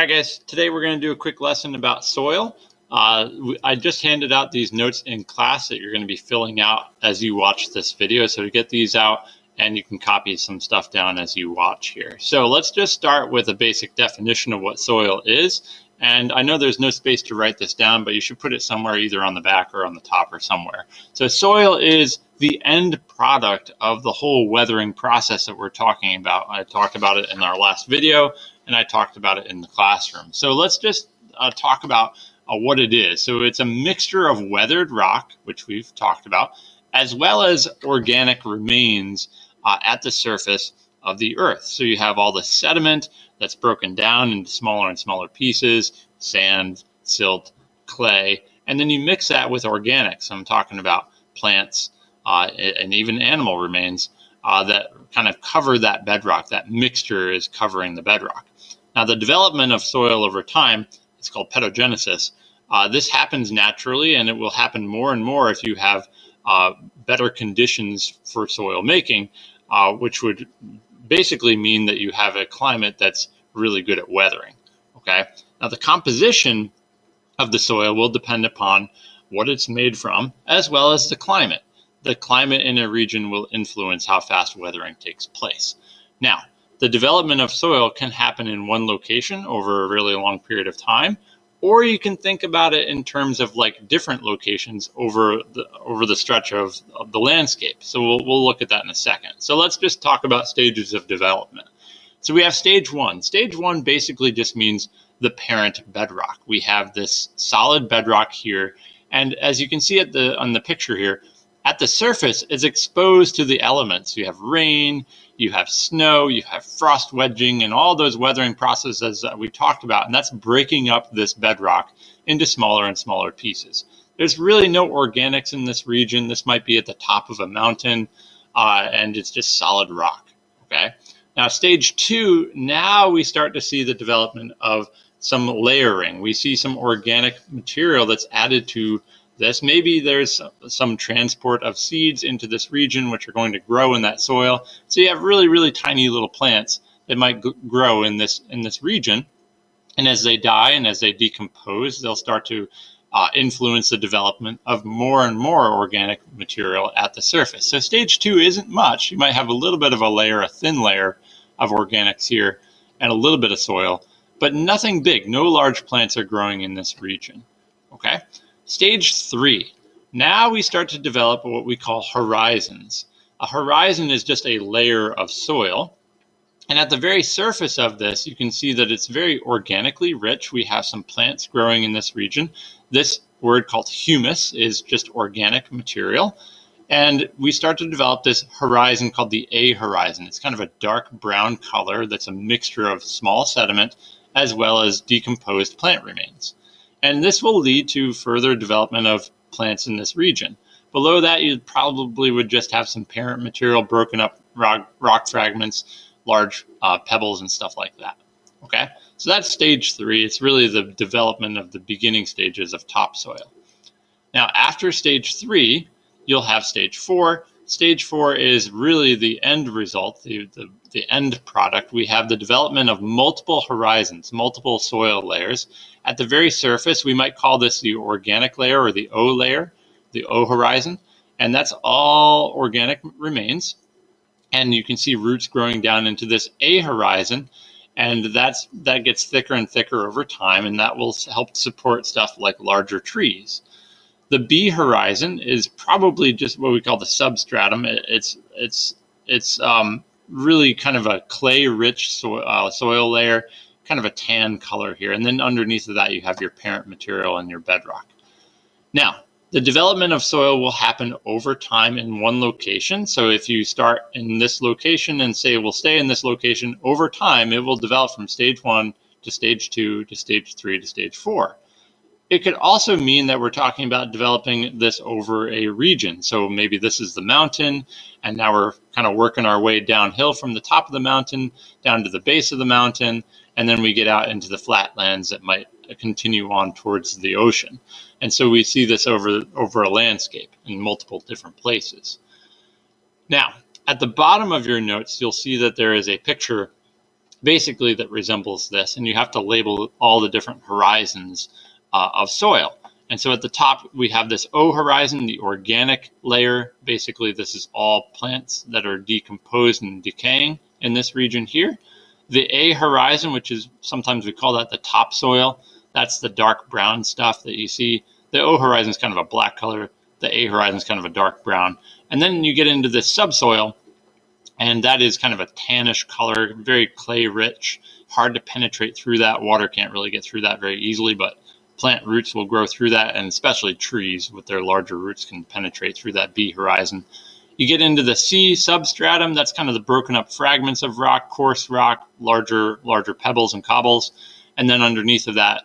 Alright guys, today we're going to do a quick lesson about soil. I just handed out these notes in class that you're going to be filling out as you watch this video. So to get these out, and you can copy some stuff down as you watch here. So let's just start with a basic definition of what soil is. And I know there's no space to write this down, but you should put it somewhere either on the back or on the top or somewhere. So soil is the end product of the whole weathering process that we're talking about. I talked about it in our last video, and I talked about it in the classroom. So let's just talk about what it is. So it's a mixture of weathered rock, which we've talked about, as well as organic remains at the surface of the earth. So you have all the sediment that's broken down into smaller and smaller pieces, sand, silt, clay, and then you mix that with organics. I'm talking about plants and even animal remains that kind of cover that bedrock. That mixture is covering the bedrock. Now, the development of soil over time, it's called pedogenesis. This happens naturally, and it will happen more and more if you have better conditions for soil making, which would basically mean that you have a climate that's really good at weathering. Okay. Now, the composition of the soil will depend upon what it's made from, as well as the climate. The climate in a region will influence how fast weathering takes place. Now, the development of soil can happen in one location over a really long period of time, or you can think about it in terms of like different locations over the stretch of the landscape. So we'll look at that in a second. So let's just talk about stages of development. So we have stage one. Stage one basically just means the parent bedrock. We have this solid bedrock here, and as you can see on the picture here, at the surface, it's exposed to the elements. You have rain, you have snow, you have frost wedging, and all those weathering processes that we talked about, and that's breaking up this bedrock into smaller and smaller pieces. There's really no organics in this region. This might be at the top of a mountain, and it's just solid rock, okay? Now, stage two, now we start to see the development of some layering. We see some organic material that's added to this. Maybe there's some transport of seeds into this region, which are going to grow in that soil. So you have really, really tiny little plants that might grow in this region. And as they die and as they decompose, they'll start to influence the development of more and more organic material at the surface. So stage two isn't much. You might have a little bit of a thin layer of organics here and a little bit of soil, but nothing big. No large plants are growing in this region, okay? Stage three, now we start to develop what we call horizons. A horizon is just a layer of soil. And at the very surface of this, you can see that it's very organically rich. We have some plants growing in this region. This word called humus is just organic material. And we start to develop this horizon called the A horizon. It's kind of a dark brown color that's a mixture of small sediment as well as decomposed plant remains. And this will lead to further development of plants in this region. Below that, you probably would just have some parent material, broken up rock fragments, large pebbles and stuff like that. Okay, so that's stage three. It's really the development of the beginning stages of topsoil. Now, after stage three, you'll have stage four. Stage four is really the end result, the end product. We have the development of multiple horizons, multiple soil layers. At the very surface, we might call this the organic layer or the O layer, the O horizon, and that's all organic remains. And you can see roots growing down into this A horizon, and that gets thicker and thicker over time, and that will help support stuff like larger trees. The B horizon is probably just what we call the substratum. It's really kind of a clay-rich soil layer, kind of a tan color here. And then underneath of that, you have your parent material and your bedrock. Now, the development of soil will happen over time in one location. So if you start in this location and say we'll stay in this location, over time, it will develop from stage one to stage two to stage three to stage four. It could also mean that we're talking about developing this over a region. So maybe this is the mountain, and now we're kind of working our way downhill from the top of the mountain down to the base of the mountain, and then we get out into the flatlands that might continue on towards the ocean. And so we see this over a landscape in multiple different places. Now, at the bottom of your notes, you'll see that there is a picture basically that resembles this, and you have to label all the different horizons of soil. And so at the top, we have this O horizon, the organic layer. Basically, this is all plants that are decomposed and decaying in this region here. The A horizon, which is sometimes we call that the topsoil, that's the dark brown stuff that you see. The O horizon is kind of a black color. The A horizon is kind of a dark brown. And then you get into this subsoil, and that is kind of a tannish color, very clay rich, hard to penetrate through that. Water can't really get through that very easily, but plant roots will grow through that, and especially trees with their larger roots can penetrate through that B horizon. You get into the C substratum, that's kind of the broken up fragments of rock, coarse rock, larger pebbles and cobbles. And then underneath of that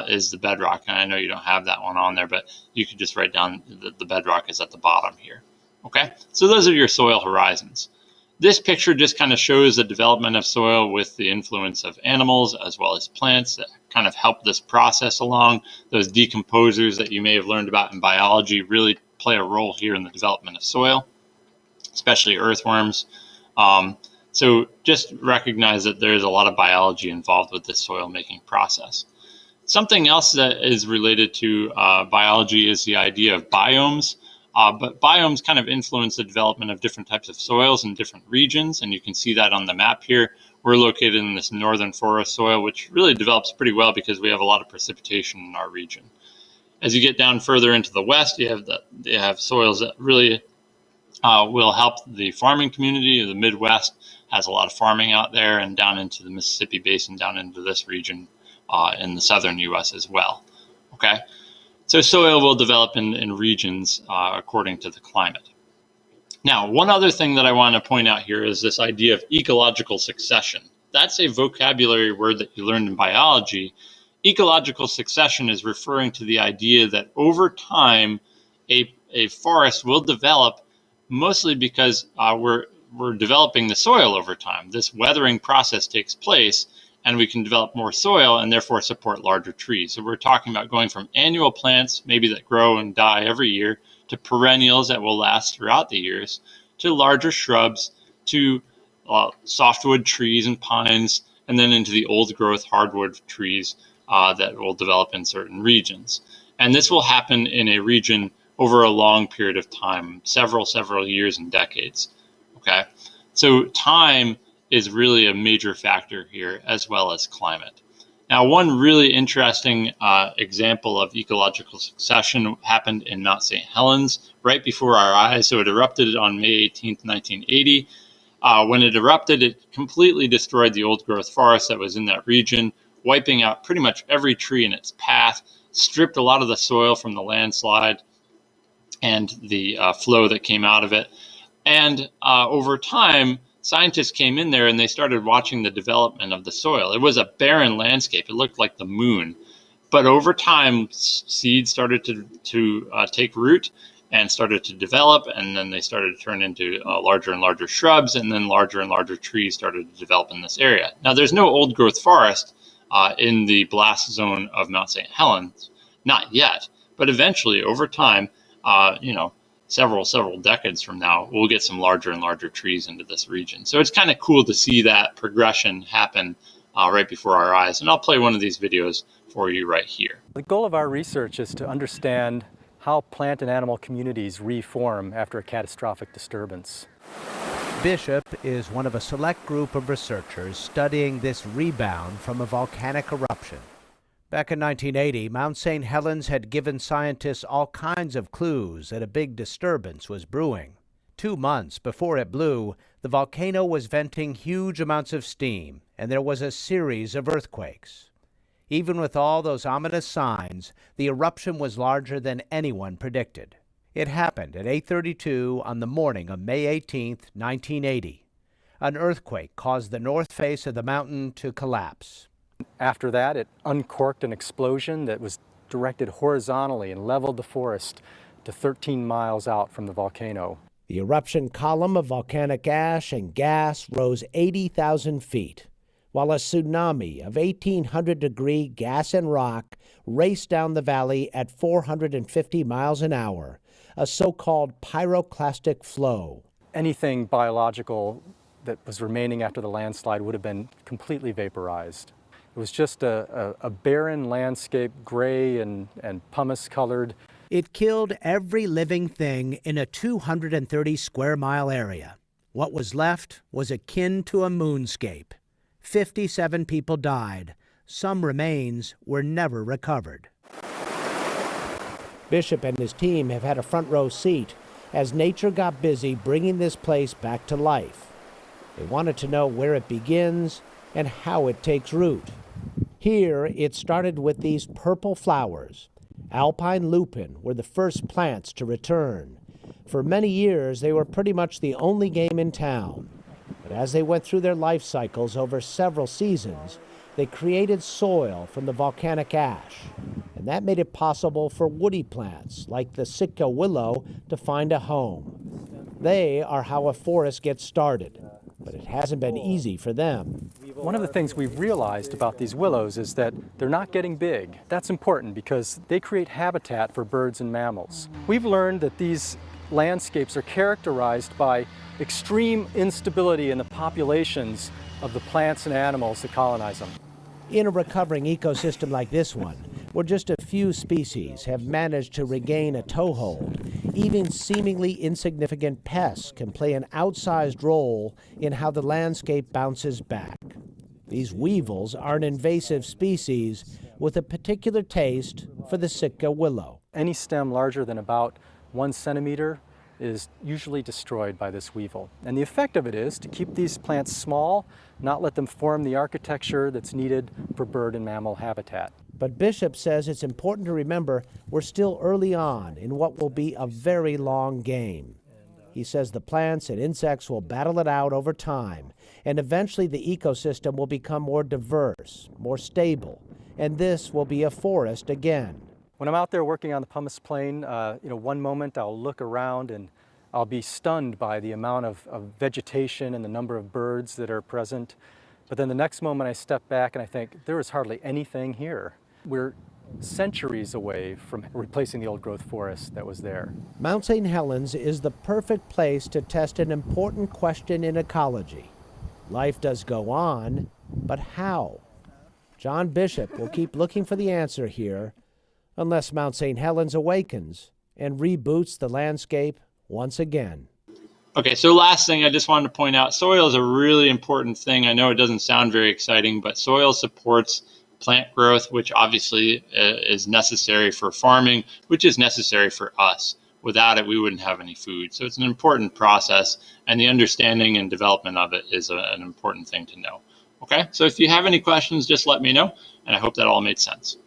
is the bedrock. And I know you don't have that one on there, but you could just write down the bedrock is at the bottom here. Okay, so those are your soil horizons. This picture just kind of shows the development of soil with the influence of animals as well as plants that kind of help this process along. Those decomposers that you may have learned about in biology really play a role here in the development of soil, especially earthworms. So just recognize that there's a lot of biology involved with this soil making process. Something else that is related to biology is the idea of biomes. But biomes kind of influence the development of different types of soils in different regions, and you can see that on the map here. We're located in this northern forest soil, which really develops pretty well because we have a lot of precipitation in our region. As you get down further into the west, you have soils that really will help the farming community. The Midwest has a lot of farming out there, and down into the Mississippi Basin, down into this region in the southern U.S. as well. Okay. So soil will develop in regions according to the climate. Now, one other thing that I want to point out here is this idea of ecological succession. That's a vocabulary word that you learned in biology. Ecological succession is referring to the idea that over time, a forest will develop mostly because we're developing the soil over time. This weathering process takes place, and we can develop more soil and therefore support larger trees. So we're talking about going from annual plants, maybe that grow and die every year, to perennials that will last throughout the years, to larger shrubs, to softwood trees and pines, and then into the old growth hardwood trees that will develop in certain regions. And this will happen in a region over a long period of time, several years and decades. Okay, so time is really a major factor here, as well as climate. Now, one really interesting example of ecological succession happened in Mount St. Helens right before our eyes. So it erupted on May 18th, 1980. When it erupted, it completely destroyed the old growth forest that was in that region, wiping out pretty much every tree in its path, stripped a lot of the soil from the landslide and the flow that came out of it. And over time, scientists came in there and they started watching the development of the soil. It was a barren landscape. It looked like the moon. But over time, seeds started to take root and started to develop, and then they started to turn into larger and larger shrubs, and then larger and larger trees started to develop in this area. Now, there's no old growth forest in the blast zone of Mount St. Helens, not yet, but eventually, over time, several decades from now, we'll get some larger and larger trees into this region. So it's kind of cool to see that progression happen right before our eyes. And I'll play one of these videos for you right here. The goal of our research is to understand how plant and animal communities reform after a catastrophic disturbance. Bishop is one of a select group of researchers studying this rebound from a volcanic eruption. Back in 1980, Mount St. Helens had given scientists all kinds of clues that a big disturbance was brewing. 2 months before it blew, the volcano was venting huge amounts of steam, and there was a series of earthquakes. Even with all those ominous signs, the eruption was larger than anyone predicted. It happened at 8:32 on the morning of May 18, 1980. An earthquake caused the north face of the mountain to collapse. After that, it uncorked an explosion that was directed horizontally and leveled the forest to 13 miles out from the volcano. The eruption column of volcanic ash and gas rose 80,000 feet, while a tsunami of 1,800-degree gas and rock raced down the valley at 450 miles an hour, a so-called pyroclastic flow. Anything biological that was remaining after the landslide would have been completely vaporized. It was just a barren landscape, gray and pumice colored. It killed every living thing in a 230 square mile area. What was left was akin to a moonscape. 57 people died. Some remains were never recovered. Bishop and his team have had a front row seat as nature got busy bringing this place back to life. They wanted to know where it begins and how it takes root. Here, it started with these purple flowers. Alpine lupin were the first plants to return. For many years, they were pretty much the only game in town. But as they went through their life cycles over several seasons, they created soil from the volcanic ash. And that made it possible for woody plants like the Sitka willow to find a home. They are how a forest gets started, but it hasn't been easy for them. One of the things we've realized about these willows is that they're not getting big. That's important because they create habitat for birds and mammals. We've learned that these landscapes are characterized by extreme instability in the populations of the plants and animals that colonize them. In a recovering ecosystem like this one, where just a few species have managed to regain a toehold, even seemingly insignificant pests can play an outsized role in how the landscape bounces back. These weevils are an invasive species with a particular taste for the Sitka willow. Any stem larger than about 1 centimeter is usually destroyed by this weevil. And the effect of it is to keep these plants small, not let them form the architecture that's needed for bird and mammal habitat. But Bishop says it's important to remember we're still early on in what will be a very long game. He says the plants and insects will battle it out over time, and eventually the ecosystem will become more diverse, more stable, and this will be a forest again. When I'm out there working on the pumice plain, one moment I'll look around and I'll be stunned by the amount of vegetation and the number of birds that are present. But then the next moment I step back and I think, there is hardly anything here. We're centuries away from replacing the old growth forest that was there. Mount St. Helens is the perfect place to test an important question in ecology. Life does go on, but how? John Bishop will keep looking for the answer here, unless Mount St. Helens awakens and reboots the landscape once again. Okay, so last thing I just wanted to point out, soil is a really important thing. I know it doesn't sound very exciting, but soil supports plant growth, which obviously is necessary for farming, which is necessary for us. Without it, we wouldn't have any food. So it's an important process, and the understanding and development of it is an important thing to know. Okay, so if you have any questions, just let me know, and I hope that all made sense.